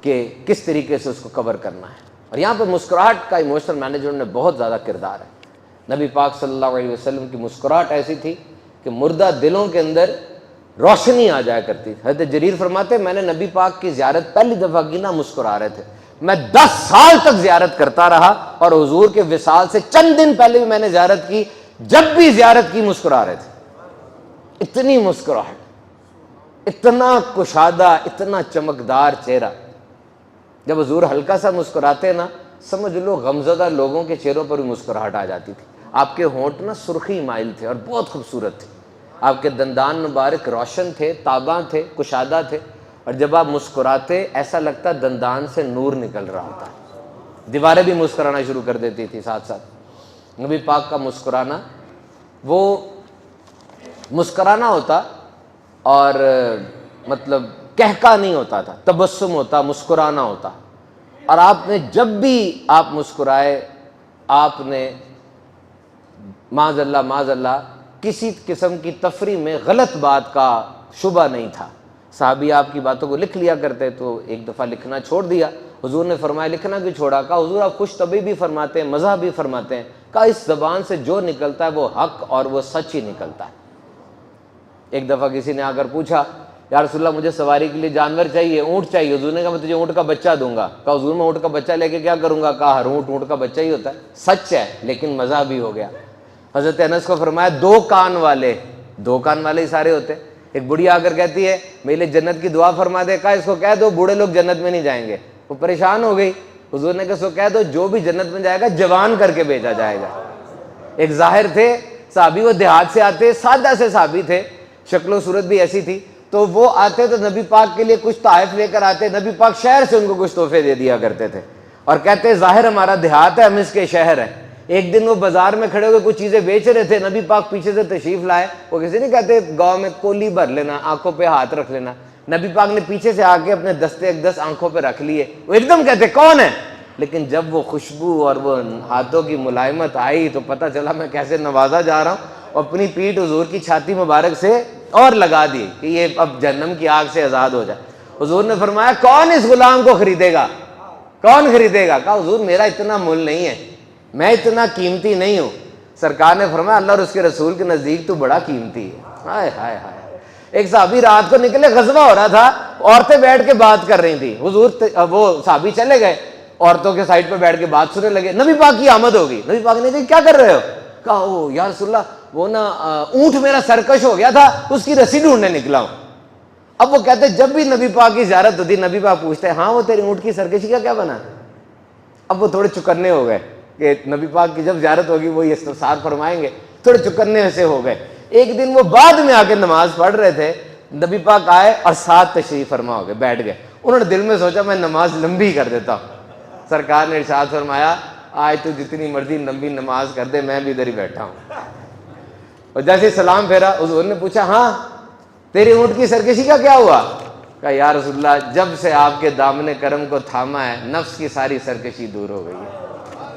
کہ کس طریقے سے اس کو کور کرنا ہے. اور یہاں پہ مسکراہٹ کا ایموشنل مینجمنٹ میں بہت زیادہ کردار ہے. نبی پاک صلی اللہ علیہ وسلم کی مسکراہٹ ایسی تھی کہ مردہ دلوں کے اندر روشنی آ جایا کرتی تھی. حضرت جریر فرماتے میں نے نبی پاک کی زیارت پہلی دفعہ کی نہ مسکرا رہے تھے. میں 10 سال تک زیارت کرتا رہا اور حضور کے وصال سے چند دن پہلے بھی میں نے زیارت کی, جب بھی زیارت کی مسکرا رہے تھے. اتنی مسکراہٹ, اتنا کشادہ, اتنا چمکدار چہرہ. جب حضور ہلکا سا مسکراتے نا, سمجھ لو غمزدہ لوگوں کے چہروں پر بھی مسکراہٹ آ جاتی تھی. آپ کے ہونٹ نا سرخی مائل تھے اور بہت خوبصورت تھے. آپ کے دندان مبارک روشن تھے, تاباں تھے, کشادہ تھے, اور جب آپ مسکراتے ایسا لگتا دندان سے نور نکل رہا ہوتا. دیواریں بھی مسکرانا شروع کر دیتی تھی ساتھ ساتھ. نبی پاک کا مسکرانا, وہ مسکرانا ہوتا اور مطلب کہکا نہیں ہوتا تھا, تبسم ہوتا, مسکرانا ہوتا. اور آپ نے جب بھی آپ مسکرائے, آپ نے معاذ اللہ کسی قسم کی تفریح میں غلط بات کا شبہ نہیں تھا. صحابی آپ کی باتوں کو لکھ لیا کرتے, تو ایک دفعہ لکھنا چھوڑ دیا. حضور نے فرمایا لکھنا کیوں چھوڑا؟ کہا حضور آپ خوش طبعی بھی فرماتے ہیں, مزاح بھی فرماتے ہیں. کہا اس زبان سے جو نکلتا ہے وہ حق اور وہ سچ ہی نکلتا ہے. ایک دفعہ کسی نے آ کر پوچھا یا رسول اللہ مجھے سواری کے لیے جانور چاہیے, اونٹ چاہیے. حضور نے کہا میں تجھے اونٹ کا بچہ دوں گا. کہا حضور میں اونٹ کا بچہ لے کے کیا کروں گا؟ کہا ہر اونٹ کا بچہ ہی ہوتا ہے. سچ ہے لیکن مزاح بھی ہو گیا. حضرت انس کو فرمایا 2 کان والے ہی سارے ہوتے. ایک بڑھی آ کر کہتی ہے میرے لیے جنت کی دعا فرما دے. کہا اس کو کہہ دو بوڑھے لوگ جنت میں نہیں جائیں گے. وہ پریشان ہو گئی. حضور نے کہا اس کو کہہ دو جو بھی جنت میں جائے گا جوان کر کے بھیجا جائے گا. ایک ظاہر تھے صحابی, وہ دیہات سے آتے, سادہ سے صحابی تھے, شکل و صورت بھی ایسی تھی. تو وہ آتے تو نبی پاک کے لیے کچھ تحائف لے کر آتے. نبی پاک شہر سے ان کو کچھ تحفے دے دیا کرتے تھے اور کہتے ظاہر ہمارا دیہات ہے, ہم اس کے شہر ہیں. ایک دن وہ بازار میں کھڑے ہو کے کچھ چیزیں بیچ رہے تھے, نبی پاک پیچھے سے تشریف لائے. وہ کسی نہیں کہتے گاؤں میں کولی بھر لینا, آنکھوں پہ ہاتھ رکھ لینا. نبی پاک نے پیچھے سے آ کے اپنے دستے اقدس آنکھوں پہ رکھ لیے. وہ ایک دم کہتے کون ہے, لیکن جب وہ خوشبو اور وہ ہاتھوں کی ملائمت آئی تو پتہ چلا میں کیسے نوازا جا رہا ہوں. اپنی پیٹھ حضور کی چھاتی مبارک سے اور لگا دی کہ یہ اب جہنم کی آگ سے آزاد ہو جائے. حضور نے فرمایا کون اس غلام کو خریدے گا, کون خریدے گا؟ کہا حضور میرا اتنا مول نہیں ہے, میں اتنا قیمتی نہیں ہوں. سرکار نے فرمایا اللہ اور اس کے رسول کے نزدیک تو بڑا قیمتی ہے. ہائے ہائے ہائے. ایک صحابی رات کو نکلے, غزوہ ہو رہا تھا, عورتیں بیٹھ کے بات کر رہی تھیں. حضور وہ صحابی چلے گئے, عورتوں کے سائڈ پہ بیٹھ کے بات سننے لگے. نبی پاک کی آمد ہو گئی. نبی پاک نے کہا کیا کر رہے ہو؟ کہا او یا رسول اللہ وہ نا اونٹ میرا سرکش ہو گیا تھا, اس کی رسی ڈھونڈنے نکلا ہوں. اب وہ کہتے جب بھی نبی پاک کی زیارت ہوتی نبی پاک پوچھتے ہاں وہ تیری اونٹ کی سرکشی کا کیا بنا؟ اب وہ تھوڑے چکنے ہو گئے کہ نبی پاک کی جب زیارت ہوگی وہ یہ استفسار فرمائیں گے, تھوڑے چکنے سے ہو گئے. ایک دن وہ بعد میں آ کے نماز پڑھ رہے تھے, نبی پاک آئے اور ساتھ تشریف فرما ہو گئے, بیٹھ گئے. انہوں نے دل میں سوچا میں نماز لمبی کر دیتا ہوں. سرکار نے ارشاد فرمایا آج تو جتنی مرضی لمبی نماز کر دے میں بھی ادھر ہی بیٹھا ہوں. اور جیسے سلام پھیرا حضور نے پوچھا ہاں تیری اونٹ کی سرکشی کا کیا ہوا؟ کہا یا رسول اللہ جب سے آپ کے دامن کرم کو تھاما ہے نفس کی ساری سرکشی دور ہو گئی ہے.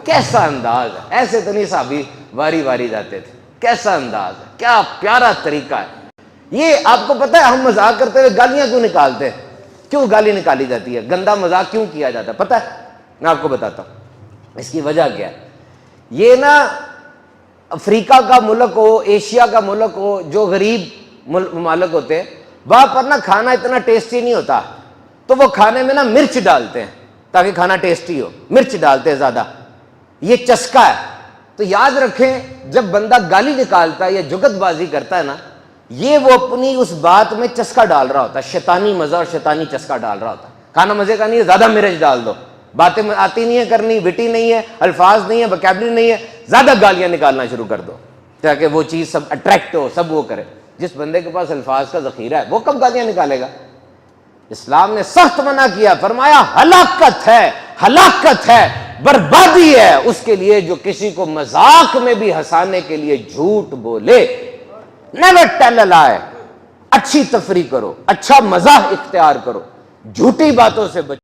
کیسا انداز ہے, ایسے تو نہیں صحابی واری واری جاتے تھے. کیسا انداز ہے, کیا پیارا طریقہ ہے. یہ آپ کو پتہ ہے ہم مذاق کرتے ہوئے گالیاں کیوں نکالتے ہیں؟ کیوں گالی نکالی جاتی ہے, گندا مذاق کیوں کیا جاتا ہے؟ پتہ ہے میں آپ کو بتاتا ہوں اس کی وجہ کیا ہے. یہ نا افریقہ کا ملک ہو, ایشیا کا ملک ہو, جو غریب ممالک ہوتے ہیں وہاں پر نا کھانا اتنا ٹیسٹی نہیں ہوتا, تو وہ کھانے میں نا مرچ ڈالتے ہیں تاکہ کھانا ٹیسٹی ہو. مرچ ڈالتے ہیں زیادہ, یہ چسکا ہے. تو یاد رکھیں جب بندہ گالی نکالتا ہے یا جگت بازی کرتا ہے نا, یہ وہ اپنی اس بات میں چسکا ڈال رہا ہوتا ہے, شیطانی مزہ اور شیطانی چسکا ڈال رہا ہوتا ہے. کھانا مزے کا نہیں ہے, زیادہ مرچ ڈال دو. باتیں آتی نہیں ہے کرنی, وٹی نہیں ہے, الفاظ نہیں ہے, وکیبلری نہیں ہے, زیادہ گالیاں نکالنا شروع کر دو تاکہ وہ چیز سب اٹریکٹ ہو, سب وہ کرے. جس بندے کے پاس الفاظ کا ذخیرہ ہے وہ کب گالیاں نکالے گا؟ اسلام نے سخت منع کیا, فرمایا ہلاکت ہے, ہلاکت ہے, بربادی ہے اس کے لیے جو کسی کو مذاق میں بھی ہنسانے کے لیے جھوٹ بولے. نیور ٹیل اے لائی. اچھی تفریح کرو, اچھا مزاح اختیار کرو, جھوٹی باتوں سے بچو.